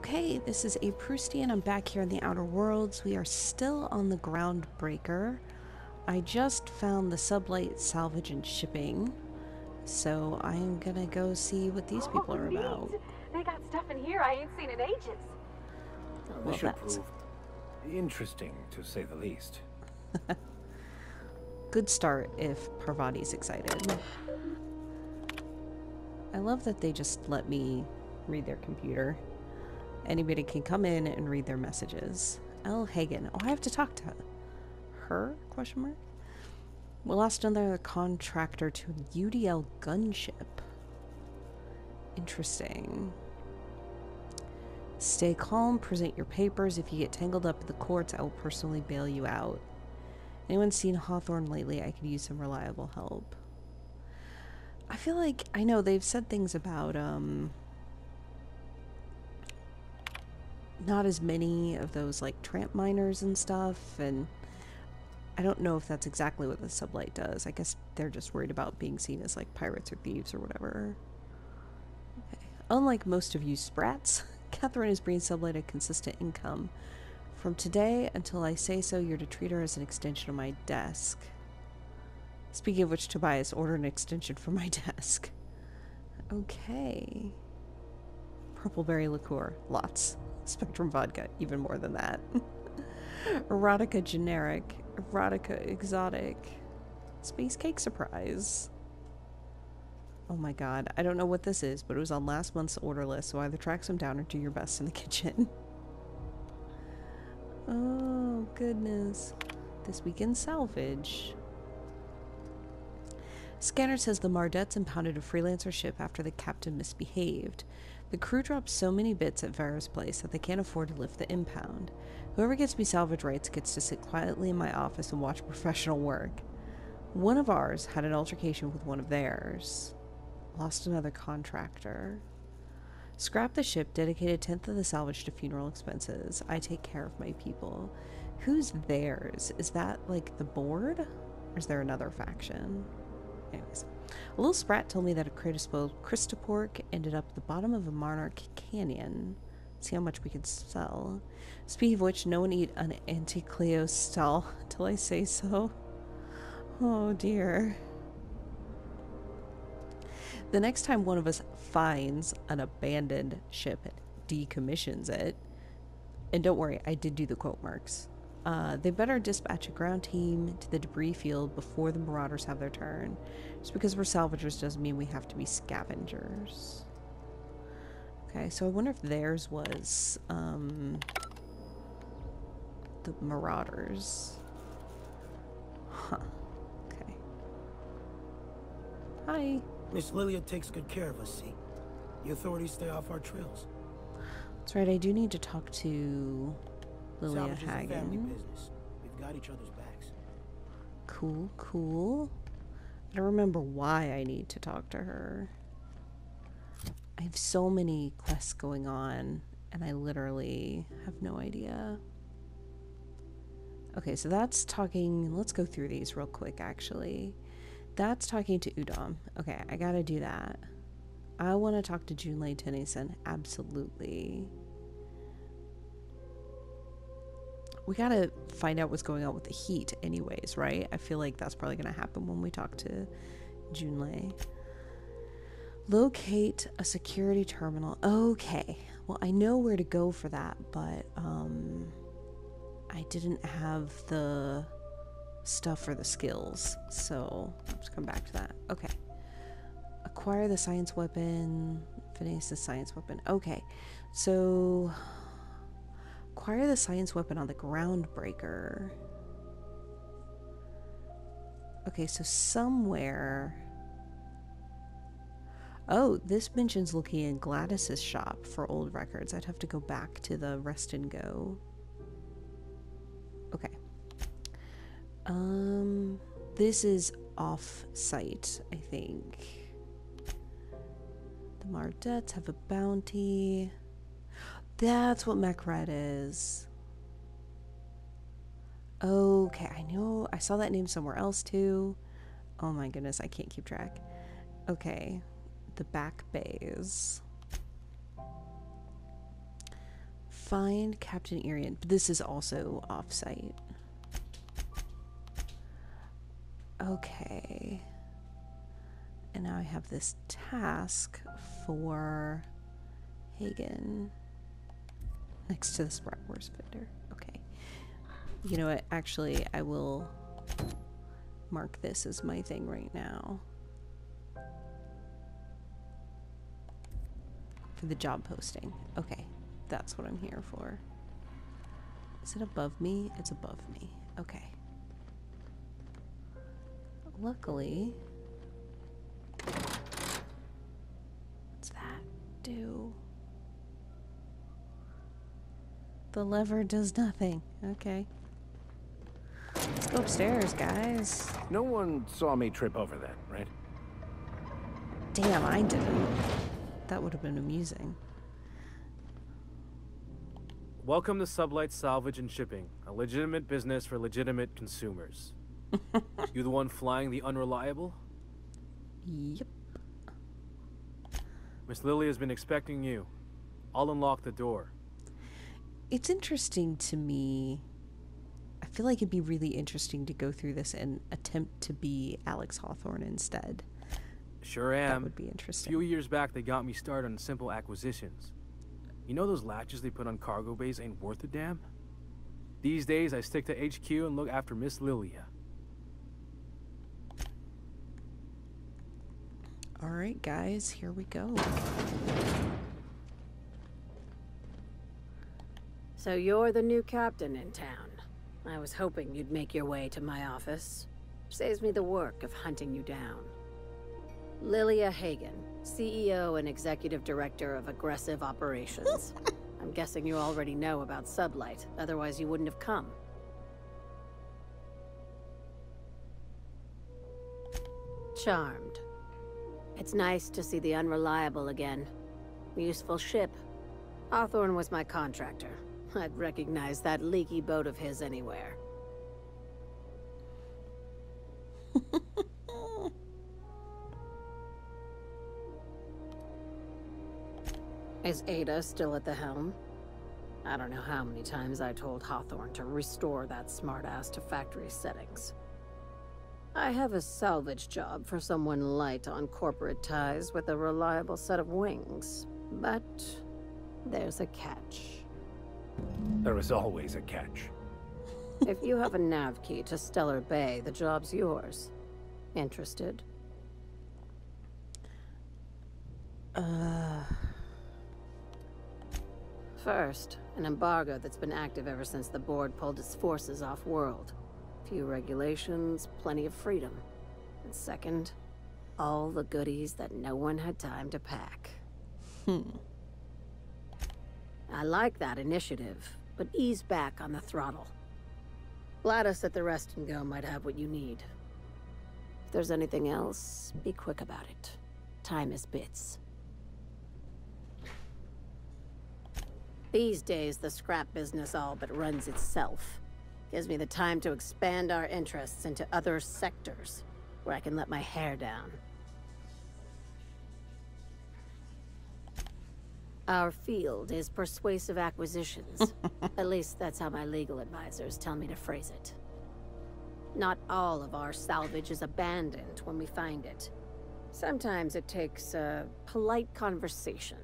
Okay, this is aproustian. I'm back here in the Outer Worlds. We are still on the Groundbreaker. I just found the sublight salvage and shipping, so I'm gonna go see what these people are about. They got stuff in here I ain't seen in ages. Well, This should that's prove interesting, to say the least. good start if Parvati's excited. I love that they just let me read their computer. Anybody can come in and read their messages. L. Hagen. Oh, I have to talk to her? Question mark. We lost another contractor to a UDL gunship. Interesting. Stay calm, present your papers. If you get tangled up in the courts, I will personally bail you out. Anyone seen Hawthorne lately? I could use some reliable help. I feel like, I know they've said things about, not as many of those, like, tramp miners and stuff, and I don't know if that's exactly what the sublight does. I guess they're just worried about being seen as, like, pirates or thieves or whatever. Okay. Unlike most of you sprats, Catherine is bringing sublight a consistent income. From today until I say so, you're to treat her as an extension of my desk. Speaking of which, Tobias, order an extension for my desk. Okay. Purpleberry liqueur. Lots. Spectrum vodka. Even more than that. Erotica generic. Erotica exotic. Space cake surprise. Oh my god. I don't know what this is, but it was on last month's order list, so either track some down or do your best in the kitchen. Oh, goodness. This week in salvage. Scanner says the Mardettes impounded a freelancer ship after the captain misbehaved. The crew dropped so many bits at Vera's place that they can't afford to lift the impound. Whoever gets me salvage rights gets to sit quietly in my office and watch professional work. One of ours had an altercation with one of theirs. Lost another contractor. Scrap the ship, dedicated 10th of the salvage to funeral expenses. I take care of my people. Who's theirs? Is that like the board? Or is there another faction? Anyways, a little sprat told me that a crate of spoiled Christopork ended up at the bottom of a Monarch Canyon. See how much we could sell. Speaking of which, no one eat an Anticleo stall till I say so. Oh dear. The next time one of us finds an abandoned ship and decommissions it, and don't worry, I did do the quote marks, they better dispatch a ground team to the debris field before the marauders have their turn. Just because we're salvagers doesn't mean we have to be scavengers. Okay, so I wonder if theirs was, the marauders. Huh. Okay. Hi. Miss Lilia takes good care of us, see? The authorities stay off our trails. That's right, I do need to talk to Lilia Salvage is a family Hagen. business. We've got each other's backs. Cool, cool. I don't remember why I need to talk to her. I have so many quests going on, and I literally have no idea. Okay, so that's talking... Let's go through these real quick, actually. That's talking to Udom. Okay, I gotta do that. I want to talk to Junlei Tennyson. Absolutely. We gotta find out what's going on with the heat anyways, right? I feel like that's probably gonna happen when we talk to Junlei. Locate a security terminal. Okay. Well, I know where to go for that, but I didn't have the stuff for the skills, so let's come back to that. Okay. Acquire the science weapon. Finish the science weapon. Okay. So acquire the science weapon on the Groundbreaker. Okay, so somewhere... Oh, this mentions looking in Gladys's shop for old records. I'd have to go back to the rest and go. Okay. This is off-site, I think. The Mardettes have a bounty. That's what Mechred is. Okay, I know. I saw that name somewhere else too. Oh my goodness, I can't keep track. Okay, the back bays. Find Captain Irian. This is also off-site. Okay. And now I have this task for Hagen next to the Spratwurst vendor. Okay. You know what? Actually, I will mark this as my thing right now. For the job posting. Okay. That's what I'm here for. Is it above me? It's above me. Okay. Luckily... What's that do? The lever does nothing. Okay. Let's go upstairs, guys. No one saw me trip over that, right? Damn, I didn't. That would have been amusing. Welcome to Sublight Salvage and Shipping, a legitimate business for legitimate consumers. You the one flying the Unreliable? Yep. Miss Lily has been expecting you. I'll unlock the door. It's interesting to me. I feel like it'd be really interesting to go through this and attempt to be Alex Hawthorne instead. Sure am. That would be A interesting. few years back, they got me started on simple acquisitions. You know those latches they put on cargo bays ain't worth a damn? These days, I stick to HQ and look after Miss Lilia. All right, guys, here we go. So you're the new captain in town. I was hoping you'd make your way to my office. Saves me the work of hunting you down. Lilia Hagen, CEO and Executive Director of Aggressive Operations. I'm guessing you already know about Sublight, otherwise you wouldn't have come. Charmed. It's nice to see the Unreliable again. Useful ship. Hawthorne was my contractor. I'd recognize that leaky boat of his anywhere. Is Ada still at the helm? I don't know how many times I told Hawthorne to restore that smartass to factory settings. I have a salvage job for someone light on corporate ties with a reliable set of wings, but there's a catch. There is always a catch. If you have a nav key to Stellar Bay, the job's yours. Interested? First, an embargo that's been active ever since the board pulled its forces off-world. Few regulations, plenty of freedom. And second, all the goodies that no one had time to pack. I like that initiative, but ease back on the throttle. Gladys at the Rest and Go might have what you need. If there's anything else, be quick about it. Time is bits. These days, the scrap business all but runs itself. Gives me the time to expand our interests into other sectors, where I can let my hair down. Our field is persuasive acquisitions. At least that's how my legal advisors tell me to phrase it. Not all of our salvage is abandoned when we find it. Sometimes it takes a polite conversation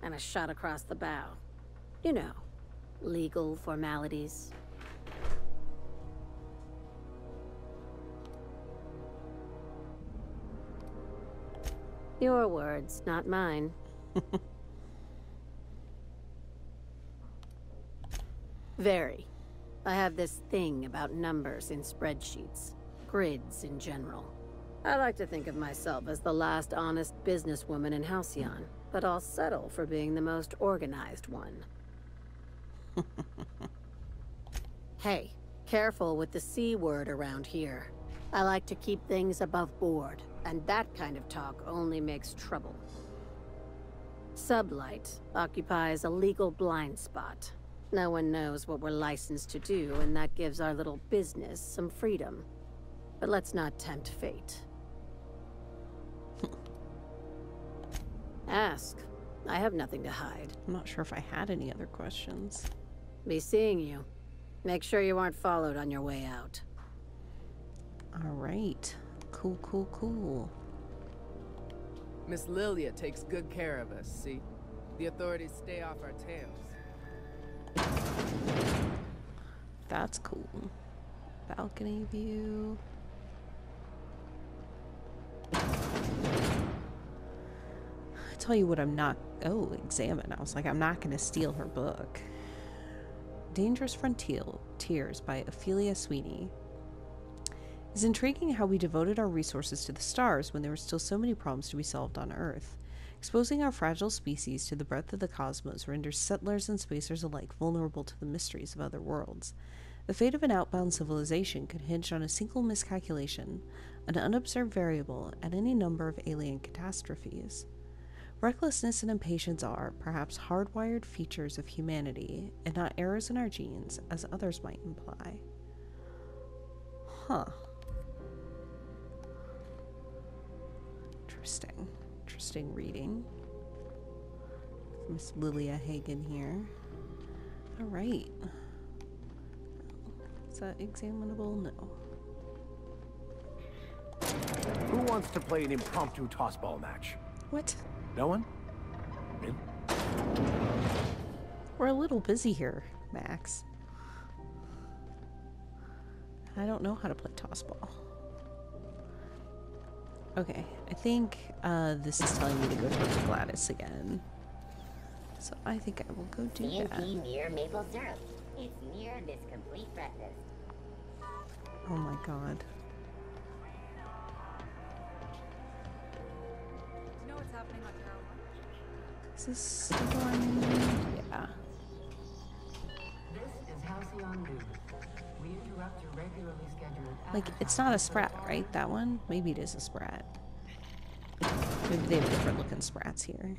and a shot across the bow. You know, legal formalities. Your words, not mine. Very. I have this thing about numbers in spreadsheets. Grids in general. I like to think of myself as the last honest businesswoman in Halcyon, but I'll settle for being the most organized one. Hey, careful with the C word around here. I like to keep things above board, and that kind of talk only makes trouble. Sublight occupies a legal blind spot. No one knows what we're licensed to do, and that gives our little business some freedom. But let's not tempt fate. Ask. I have nothing to hide. I'm not sure if I had any other questions. Be seeing you. Make sure you aren't followed on your way out. All right. Cool, cool, cool. Miss Lilia takes good care of us, see? The authorities stay off our tails. That's cool. Balcony view. I tell you what I'm not... Oh, examine. I was like, I'm not going to steal her book. Dangerous Frontiers by Ophelia Sweeney. It's intriguing how we devoted our resources to the stars when there were still so many problems to be solved on Earth. Exposing our fragile species to the breadth of the cosmos renders settlers and spacers alike vulnerable to the mysteries of other worlds. The fate of an outbound civilization could hinge on a single miscalculation, an unobserved variable, and any number of alien catastrophes. Recklessness and impatience are, perhaps, hardwired features of humanity, and not errors in our genes, as others might imply. Huh. Interesting. Interesting reading. Miss Lilia Hagen here. Alright. Is that examinable? No. Who wants to play an impromptu tossball match? What? No one? Really? We're a little busy here, Max. I don't know how to play tossball. Okay, I think this is telling me to go talk to Gladys again. So I think I will go do that. CNP near maple syrup. It's near this complete breakfast. Oh my god. You know what's happening on your own? Is this the one? Yeah. This is Halcyon News. We interrupt your regularly scheduled... Like, it's not a Sprat, right? That one? Maybe it is a Sprat. Maybe they have different looking Sprats here.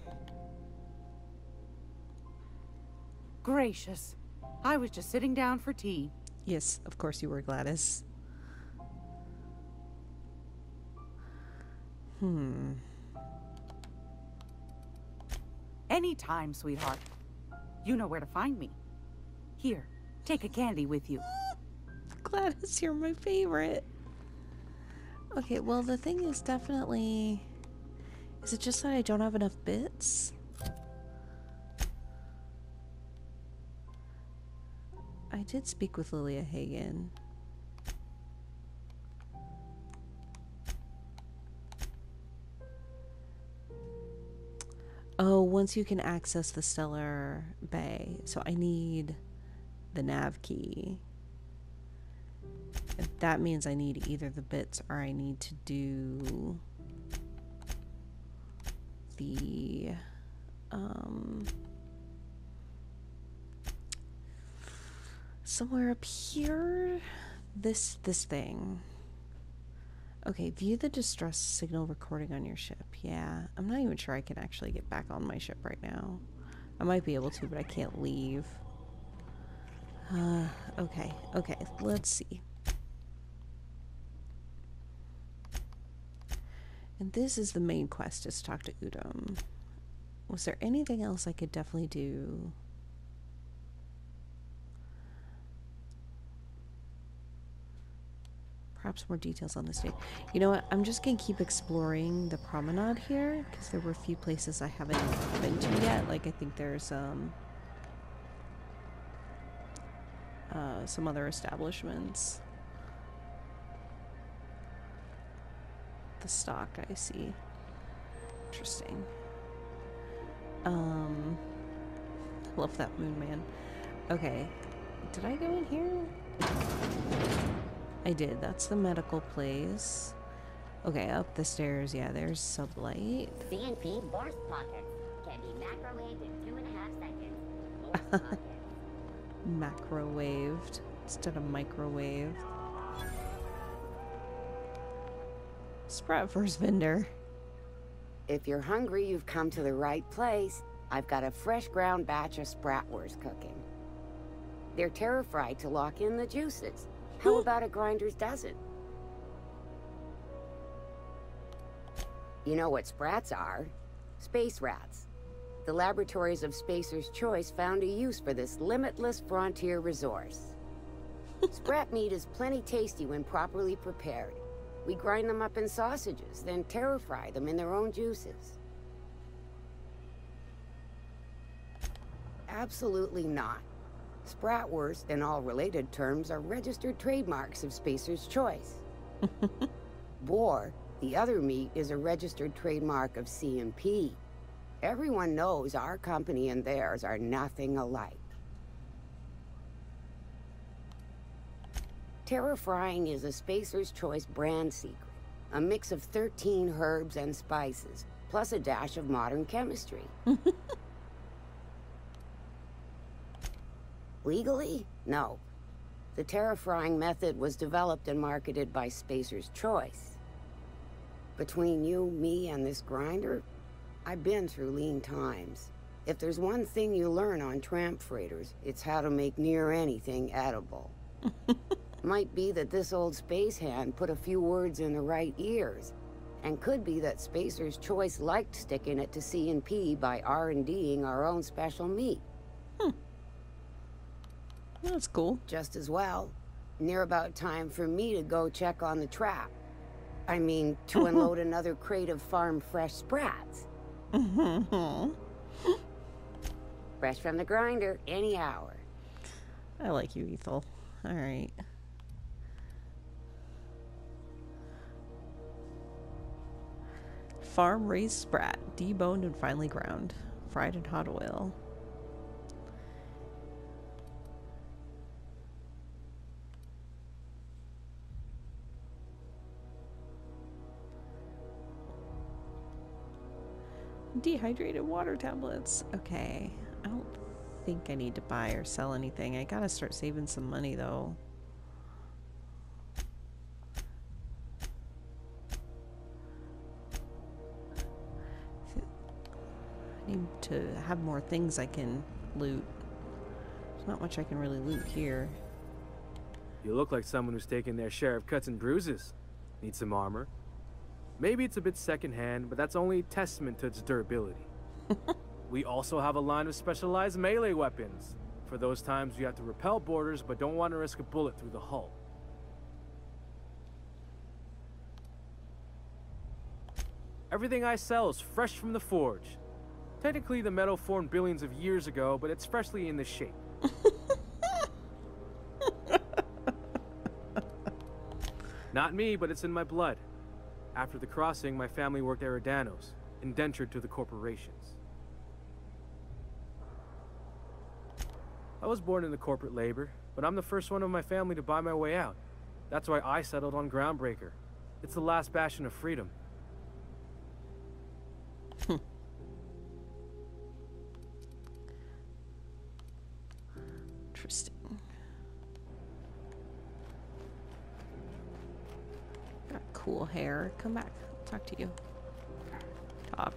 Gracious. I was just sitting down for tea. Yes, of course you were, Gladys. Anytime, sweetheart. You know where to find me. Here, take a candy with you. Gladys, you're my favorite. Okay, well, the thing is definitely... Is it just that I don't have enough bits? I did speak with Lilia Hagen. Oh, once you can access the Stellar Bay. So I need the nav key. And that means I need either the bits or I need to do the somewhere up here, this thing. Okay, view the distress signal recording on your ship. Yeah, I'm not even sure I can actually get back on my ship right now. I might be able to, but I can't leave. Okay, let's see. And this is the main quest, is to talk to Udom. Was there anything else I could definitely do? Perhaps more details on this day. You know what? I'm just going to keep exploring the promenade here, because there were a few places I haven't been to yet. Like, I think there's some other establishments. The stock, I see. Interesting. Love that moon man. Okay. Did I go in here? I did. That's the medical place. Okay, up the stairs. Yeah, there's sublight. CNP Borst pockets can be microwaved in 2.5 seconds. Borst pockets. Macrowaved instead of microwave. Spratwurst vendor. If you're hungry, you've come to the right place. I've got a fresh ground batch of Spratwurst cooking. They're terra-fried to lock in the juices. How about a grinder's dozen? You know what sprats are? Space rats. the laboratories of Spacer's Choice found a use for this limitless frontier resource. Sprat meat is plenty tasty when properly prepared. We grind them up in sausages, then terror fry them in their own juices. Absolutely not. Spratwurst and all related terms are registered trademarks of Spacer's Choice. Boar, the other meat, is a registered trademark of C&P. Everyone knows our company and theirs are nothing alike. Terror frying is a Spacer's Choice brand secret. A mix of 13 herbs and spices, plus a dash of modern chemistry. Legally? No. The terror frying method was developed and marketed by Spacer's Choice. Between you, me, and this grinder, I've been through lean times. If there's one thing you learn on tramp freighters, it's how to make near anything edible. Might be that this old space hand put a few words in the right ears, and could be that Spacer's Choice liked sticking it to C&P by R&Ding our own special meat. That's cool. Just as well. Near about time for me to go check on the trap. I mean, to unload another crate of farm-fresh sprats. Fresh from the grinder, any hour. I like you, Ethel. All right. Farm-raised sprat, deboned and finely ground, fried in hot oil. Dehydrated water tablets. Okay. I don't think I need to buy or sell anything. I gotta start saving some money though. I need to have more things I can loot. There's not much I can really loot here. You look like someone who's taken their share of cuts and bruises. Need some armor? Maybe it's a bit secondhand, but that's only a testament to its durability. We also have a line of specialized melee weapons, for those times you have to repel boarders but don't want to risk a bullet through the hull. Everything I sell is fresh from the forge. Technically, the metal formed billions of years ago, but it's freshly in the shape. Not me, but it's in my blood. After the crossing, my family worked Eridanos, indentured to the corporations. I was born into corporate labor, but I'm the first one of my family to buy my way out. That's why I settled on Groundbreaker. It's the last bastion of freedom. Interesting. Got cool hair. Come back. I'll talk to you. Talk.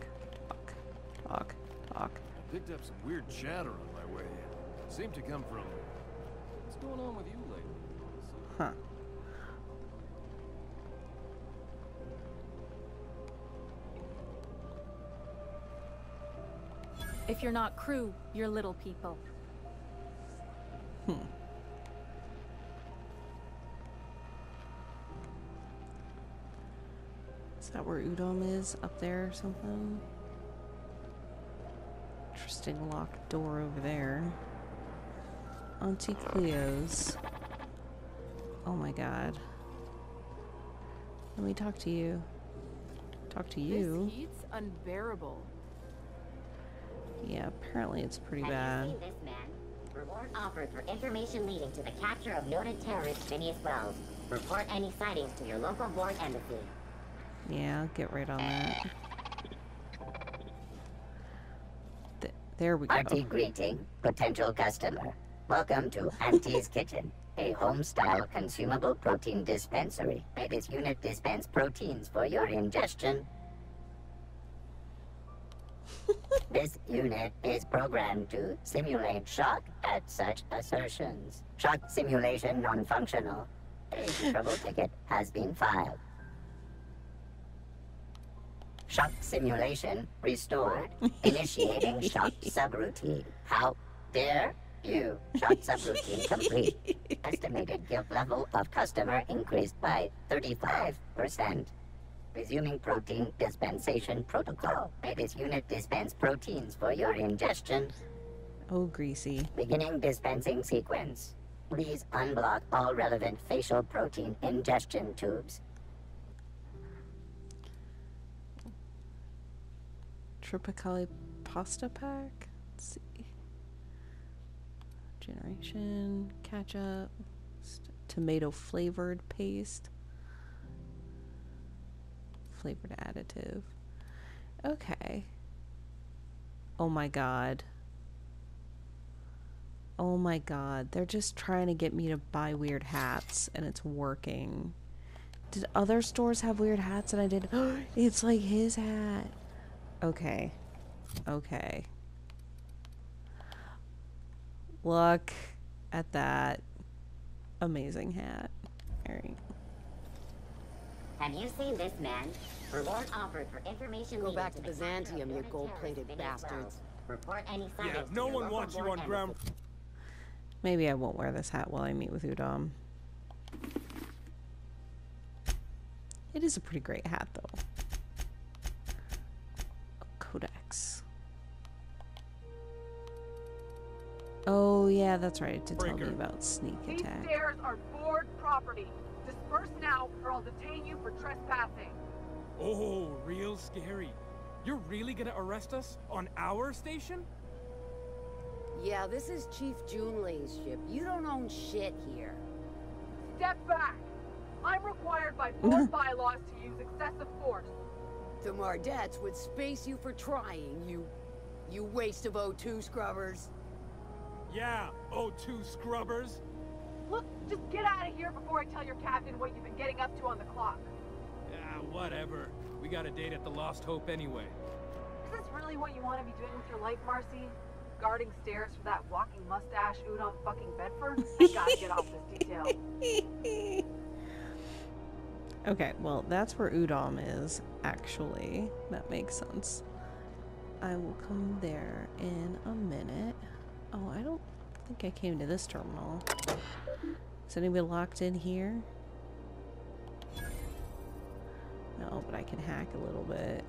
Picked up some weird chatter on my way. Seemed to come from... What's going on with you lately? Huh. If you're not crew, you're little people. Is that where Udom is? Up there or something? Interesting locked door over there. Auntie Cleo's. Oh my god. Let me talk to you. Talk to you. This heat's unbearable. Yeah, apparently it's pretty Have bad. you seen this man? Reward offered for information leading to the capture of noted terrorist Phineas Wells. Report any sightings to your local board embassy. Yeah, I'll get right on that. There we go. Party greeting, potential customer. Welcome to Auntie's Kitchen, a home-style consumable protein dispensary. May this unit dispense proteins for your ingestion. This unit is programmed to simulate shock at such assertions. Shock simulation non-functional. A trouble ticket has been filed. Shock simulation restored. Initiating shock subroutine. How dare you? Shock subroutine complete. Estimated guilt level of customer increased by 35%. Resuming protein dispensation protocol. May this unit dispense proteins for your ingestion. Oh, greasy. Beginning dispensing sequence. Please unblock all relevant facial protein ingestion tubes. Tropicali pasta pack. Let's see. Generation, ketchup, tomato flavored paste, flavored additive. Okay. Oh my god. Oh my god. They're just trying to get me to buy weird hats and it's working. Did other stores have weird hats and I did? It's like his hat. Okay. Okay. Look at that amazing hat. Alright. Have you seen this man? Reward offered for information. Go leading back to the Byzantium, you capture of gold-plated noted terrorists bastards. Report any sightings Yeah, to no your one local wants you board on ground. embassy. Maybe I won't wear this hat while I meet with Udom. It is a pretty great hat, though. Codex. Oh, yeah, that's right. To tell me about sneak These attack. stairs are board property. Disperse now, or I'll detain you for trespassing. Oh, real scary. You're really gonna arrest us on our station? Yeah, this is Chief Junlei's ship. You don't own shit here. Step back. I'm required by board bylaws to use excessive force. The Mardettes would space you for trying, you waste of O2 scrubbers. Yeah, O2 scrubbers. Look, just get out of here before I tell your captain what you've been getting up to on the clock. Yeah, whatever. We got a date at the Lost Hope anyway. Is this really what you want to be doing with your life, Marcy? Guarding stairs for that walking mustache Udon fucking Bedford? I gotta get off this detail. Okay, well, that's where Udom is, actually. That makes sense. I will come there in a minute. Oh, I don't think I came to this terminal. Is anybody locked in here? No, but I can hack a little bit.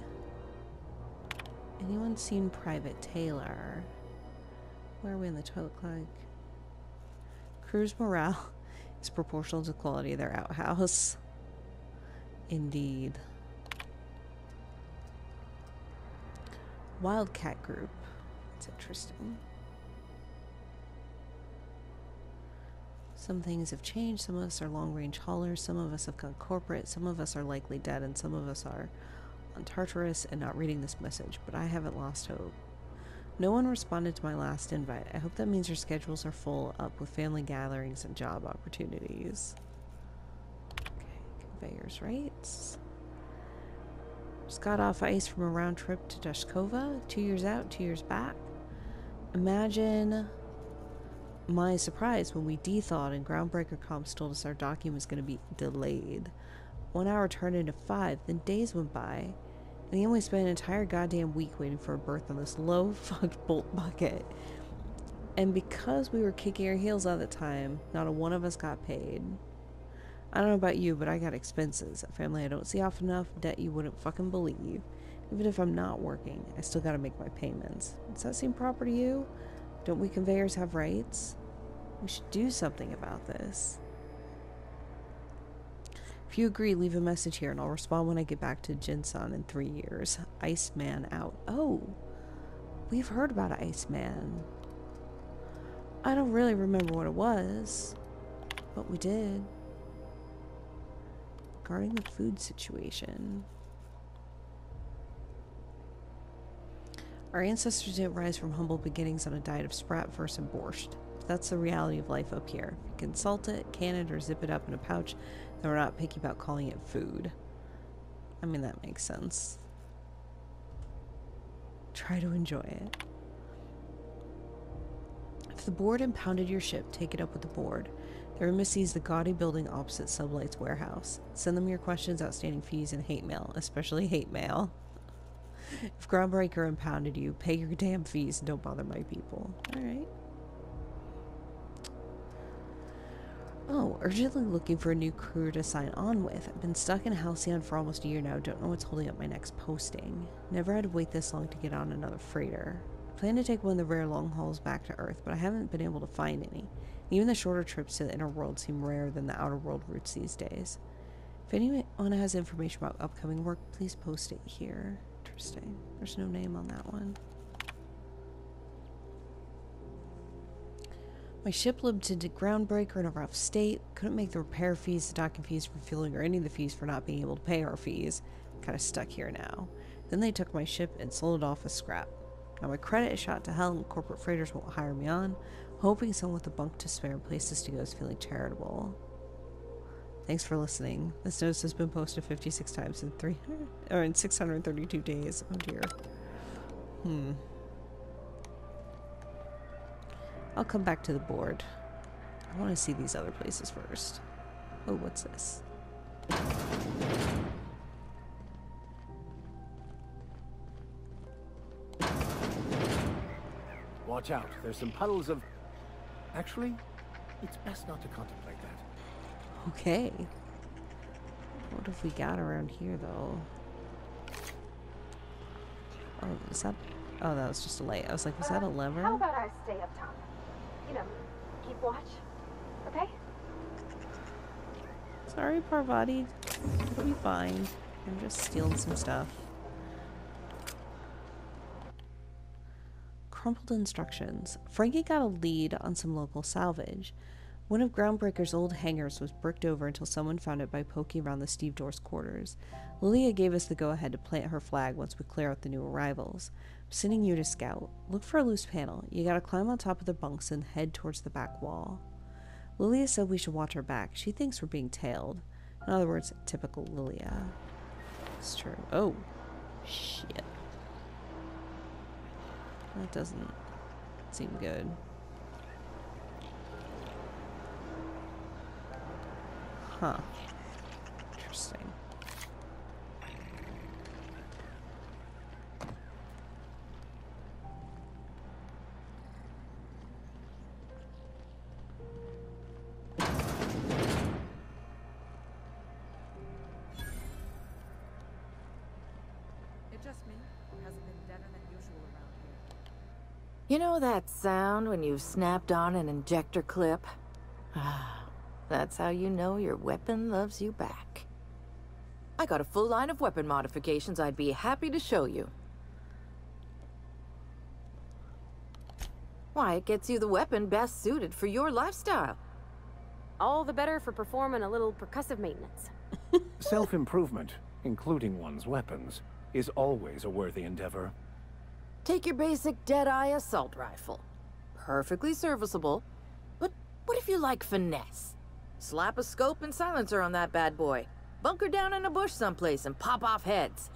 Anyone seen Private Taylor? Where are we in the toilet cloak? Crew's morale is proportional to the quality of their outhouse. Indeed. Wildcat group. That's interesting. Some things have changed. Some of us are long-range haulers. Some of us have gone corporate. Some of us are likely dead. And some of us are on Tartarus and not reading this message. But I haven't lost hope. No one responded to my last invite. I hope that means your schedules are full up with family gatherings and job opportunities. Okay, conveyors rights. Just got off ice from a round trip to Dashkova. 2 years out, 2 years back. Imagine my surprise when we de-thawed and Groundbreaker comps told us our document was going to be delayed. 1 hour turned into 5, then days went by, and he only spent an entire goddamn week waiting for a berth on this low-fucked bolt bucket. And because we were kicking our heels all the time, not a one of us got paid. I don't know about you, but I got expenses. A family I don't see often enough, debt you wouldn't fucking believe. Even if I'm not working, I still gotta make my payments. Does that seem proper to you? Don't we conveyors have rights? We should do something about this. If you agree, leave a message here and I'll respond when I get back to Jinsan in 3 years. Iceman out. Oh, we've heard about Iceman. I don't really remember what it was, but we did. Regarding the food situation. Our ancestors didn't rise from humble beginnings on a diet of Spratwurst and borscht. But that's the reality of life up here. If you can salt it, can it, or zip it up in a pouch, then we're not picky about calling it food. I mean, that makes sense. Try to enjoy it. If the board impounded your ship, take it up with the board. Their embassy is the gaudy building opposite Sublight's warehouse. Send them your questions, outstanding fees, and hate mail, especially hate mail. If Groundbreaker impounded you, pay your damn fees and don't bother my people. Alright. Oh, urgently looking for a new crew to sign on with. I've been stuck in Halcyon for almost a year now. Don't know what's holding up my next posting. Never had to wait this long to get on another freighter. I plan to take one of the rare long hauls back to Earth, but I haven't been able to find any. Even the shorter trips to the inner world seem rarer than the outer world routes these days. If anyone has information about upcoming work, please post it here. Interesting. There's no name on that one. My ship lived into Groundbreaker in a rough state. Couldn't make the repair fees, the docking fees, refueling, or any of the fees for not being able to pay our fees. Kind of stuck here now. Then they took my ship and sold it off as scrap. Now my credit is shot to hell and corporate freighters won't hire me on. Hoping someone with a bunk to spare and places to go is feeling charitable. Thanks for listening. This notice has been posted 56 times in 632 days. Oh dear. I'll come back to the board. I want to see these other places first. Oh, what's this? Watch out. There's some puddles of... Actually, it's best not to contemplate that. Okay. What have we got around here, though? Oh, is that... Oh, that was just a light. I was like, was that a lever? How about I stay up top? You know, keep watch. Okay? Sorry, Parvati. It'll be fine. I'm just stealing some stuff. Crumpled instructions. Frankie got a lead on some local salvage. One of Groundbreaker's old hangars was bricked over until someone found it by poking around the stevedores' quarters. Lilia gave us the go-ahead to plant her flag once we clear out the new arrivals. I'm sending you to scout. Look for a loose panel. You gotta climb on top of the bunks and head towards the back wall. Lilia said we should watch our back. She thinks we're being tailed. In other words, typical Lilia. It's true. Oh, shit. That doesn't seem good. Huh. Interesting. It just me? Or has it been deader than usual around here? You know that sound when you've snapped on an injector clip? That's how you know your weapon loves you back. I got a full line of weapon modifications I'd be happy to show you. Why, it gets you the weapon best suited for your lifestyle. All the better for performing a little percussive maintenance. Self-improvement, including one's weapons, is always a worthy endeavor. Take your basic Deadeye assault rifle. Perfectly serviceable. But what if you like finesse? Slap a scope and silencer on that bad boy. Bunker down in a bush someplace and pop off heads.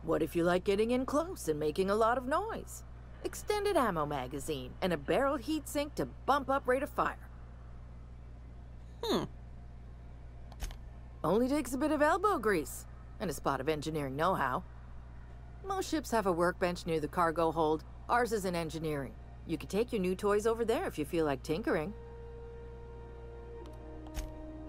What if you like getting in close and making a lot of noise? Extended ammo magazine and a barrel heatsink to bump up rate of fire. Only takes a bit of elbow grease and a spot of engineering know-how. Most ships have a workbench near the cargo hold. Ours is in engineering. You can take your new toys over there if you feel like tinkering.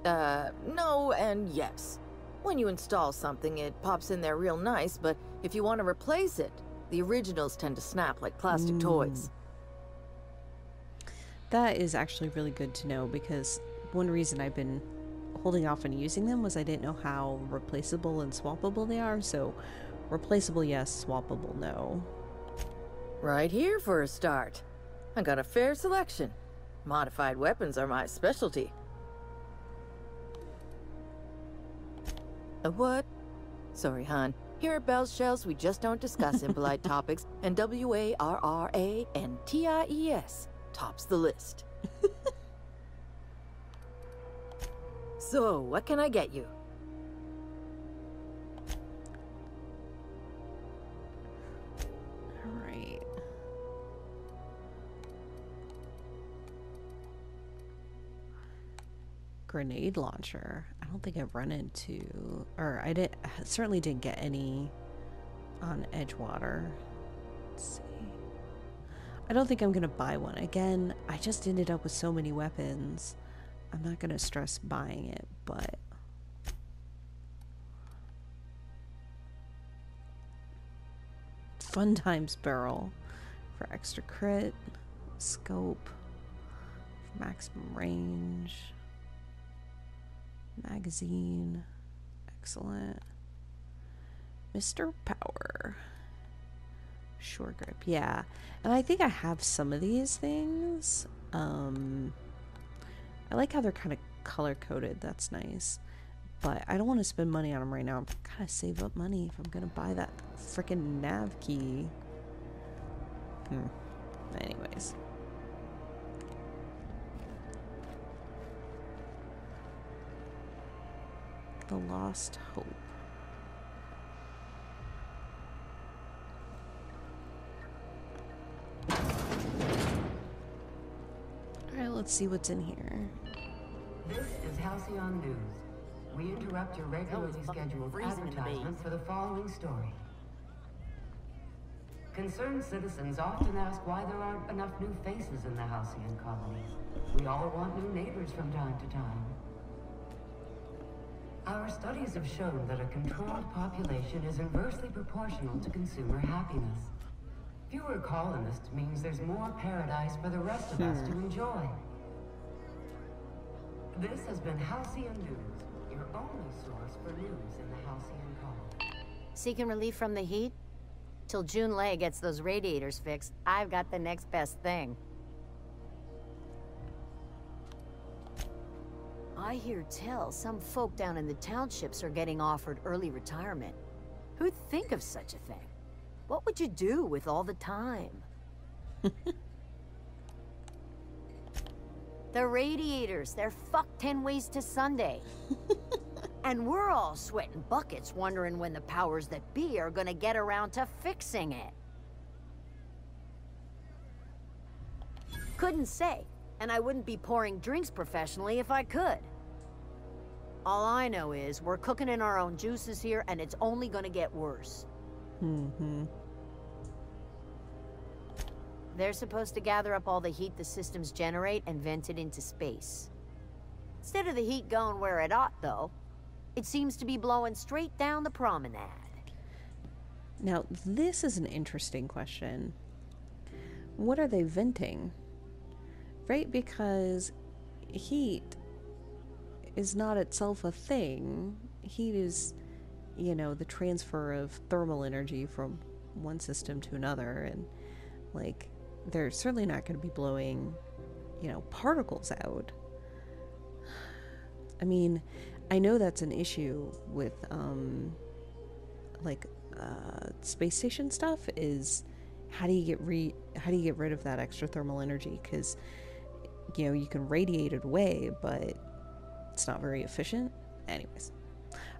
No and yes. When you install something, it pops in there real nice, but if you want to replace it, the originals tend to snap like plastic toys. That is actually really good to know, because one reason I've been holding off on using them was I didn't know how replaceable and swappable they are, so replaceable yes, swappable no. Right here for a start. I got a fair selection. Modified weapons are my specialty. A what? Sorry, hon. Here at Bell's Shells, we just don't discuss impolite topics, and WARRANTIES tops the list. So, what can I get you? Alright. Grenade launcher. I don't think I've run into, or I certainly didn't get any on Edgewater. Let's see. I don't think I'm gonna buy one. Again, I just ended up with so many weapons. I'm not gonna stress buying it, but Fun Times Barrel for extra crit, scope for maximum range, magazine, excellent. Mr. Power, sure grip, yeah. And I think I have some of these things. I like how they're kind of color coded. That's nice. But I don't want to spend money on them right now. I've got to save up money if I'm going to buy that freaking nav key. Anyways. The Lost Hope. Alright, let's see what's in here. This is Halcyon News. We interrupt your regularly scheduled advertisement for the following story. Concerned citizens often ask why there aren't enough new faces in the Halcyon colonies. We all want new neighbors from time to time. Our studies have shown that a controlled population is inversely proportional to consumer happiness. Fewer colonists means there's more paradise for the rest of us to enjoy. This has been Halcyon News, your only source for news in the Halcyon colony. Seeking relief from the heat? Till June Lay gets those radiators fixed, I've got the next best thing. I hear tell some folk down in the townships are getting offered early retirement. Who'd think of such a thing? What would you do with all the time? The radiators, they're fucked 10 ways to Sunday. And we're all sweating buckets wondering when the powers that be are gonna get around to fixing it. Couldn't say, and I wouldn't be pouring drinks professionally if I could. All I know is we're cooking in our own juices here, and it's only gonna get worse. They're supposed to gather up all the heat the systems generate and vent it into space. Instead of the heat going where it ought, though, it seems to be blowing straight down the promenade. Now, this is an interesting question. What are they venting? Right? Because heat is not itself a thing. Heat is, you know, the transfer of thermal energy from one system to another, and like they're certainly not going to be blowing, you know, particles out. I mean, I know that's an issue with space station stuff, is how do you get rid of that extra thermal energy? Because, you know, you can radiate it away, but it's not very efficient. Anyways,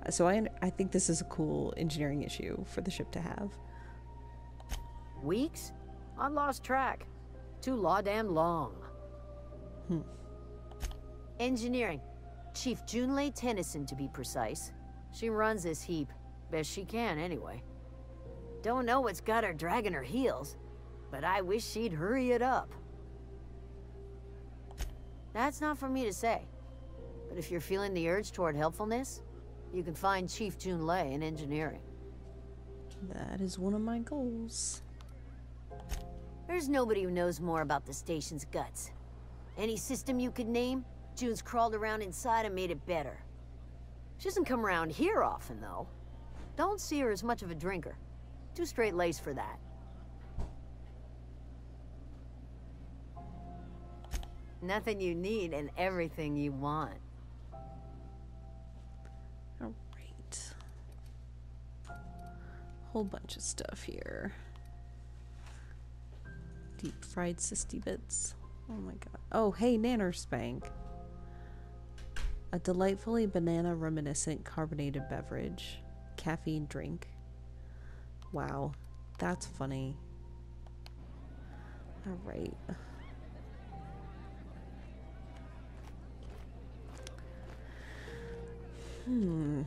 so I think this is a cool engineering issue for the ship to have. Weeks? I lost track. Too law-damn long. Engineering. Chief Junlei Tennyson, to be precise. She runs this heap. Best she can, anyway. Don't know what's got her dragging her heels, but I wish she'd hurry it up. That's not for me to say. But if you're feeling the urge toward helpfulness, you can find Chief Junlei in engineering. That is one of my goals. There's nobody who knows more about the station's guts. Any system you could name, June's crawled around inside and made it better. She doesn't come around here often, though. Don't see her as much of a drinker. Too straight-laced for that. Nothing you need and everything you want. Alright. Whole bunch of stuff here. Deep fried sisty bits. Oh my god. Oh, hey, Nanner Spank. A delightfully banana reminiscent carbonated beverage. Caffeine drink. Wow. That's funny. Alright. I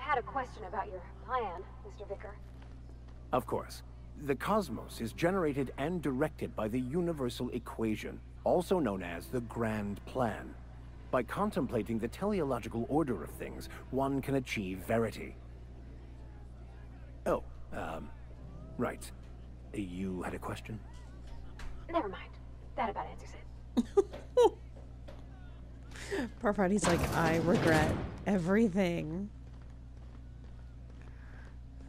had a question about your plan, Mr. Vicar. Of course. The cosmos is generated and directed by the universal equation, also known as the Grand Plan. By contemplating the teleological order of things, one can achieve verity. Oh, right. You had a question? Never mind. That about answers it. Parvati's like, I regret everything.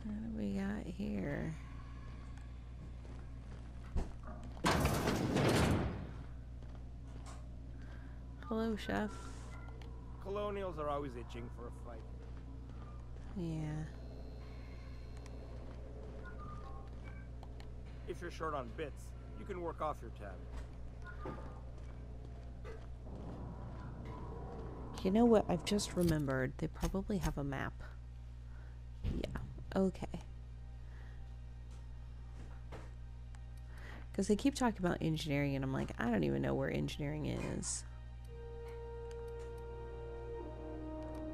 What do we got here? Hello, chef. Colonials are always itching for a fight. Yeah. If you're short on bits, you can work off your tab. You know what? I've just remembered. They probably have a map. Yeah. Okay. Because they keep talking about engineering, and I'm like, I don't even know where engineering is.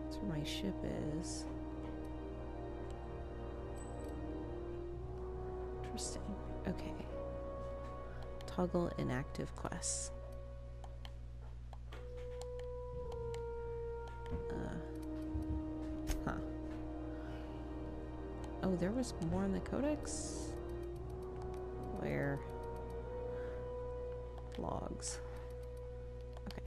That's where my ship is. Interesting. Okay. Toggle inactive quests. Huh. Oh, there was more in the codex? Where? Logs. Okay.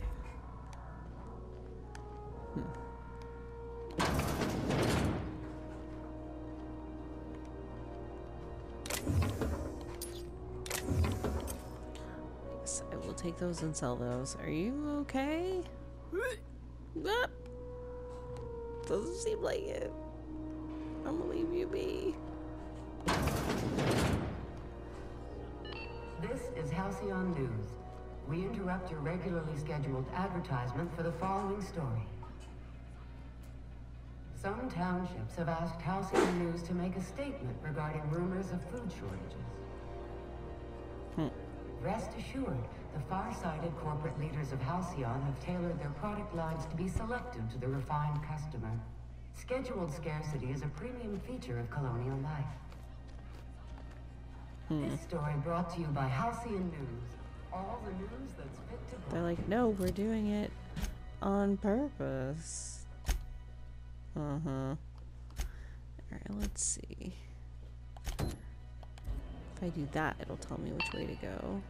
Yes, I will take those and sell those. Are you okay? Ah. Doesn't seem like it. I'm gonna leave you be. This is Halcyon News. We interrupt your regularly scheduled advertisement for the following story. Some townships have asked Halcyon News to make a statement regarding rumors of food shortages. Rest assured, the far-sighted corporate leaders of Halcyon have tailored their product lines to be selective to the refined customer. Scheduled scarcity is a premium feature of colonial life. This story brought to you by Halcyon News. All the news that's fit to They're like, no, we're doing it on purpose. Alright, let's see. If I do that, it'll tell me which way to go.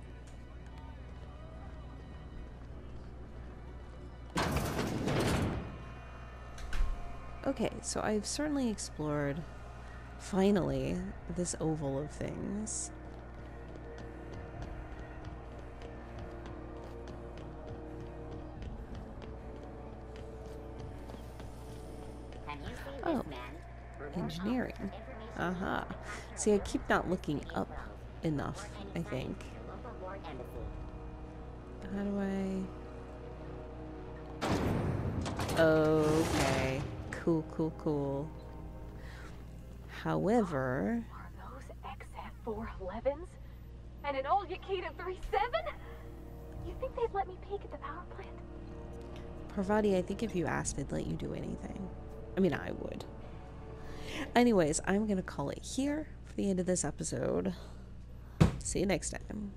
Okay, so I've certainly explored, finally, this oval of things. Oh, engineering. Aha. See, I keep not looking up enough, I think. How do I... Okay. Cool. However... Are those XF411s? And an old Yakita 37? You think they'd let me peek at the power plant? Parvati, I think if you asked, they'd let you do anything. I mean, I would. Anyways, I'm going to call it here for the end of this episode. See you next time.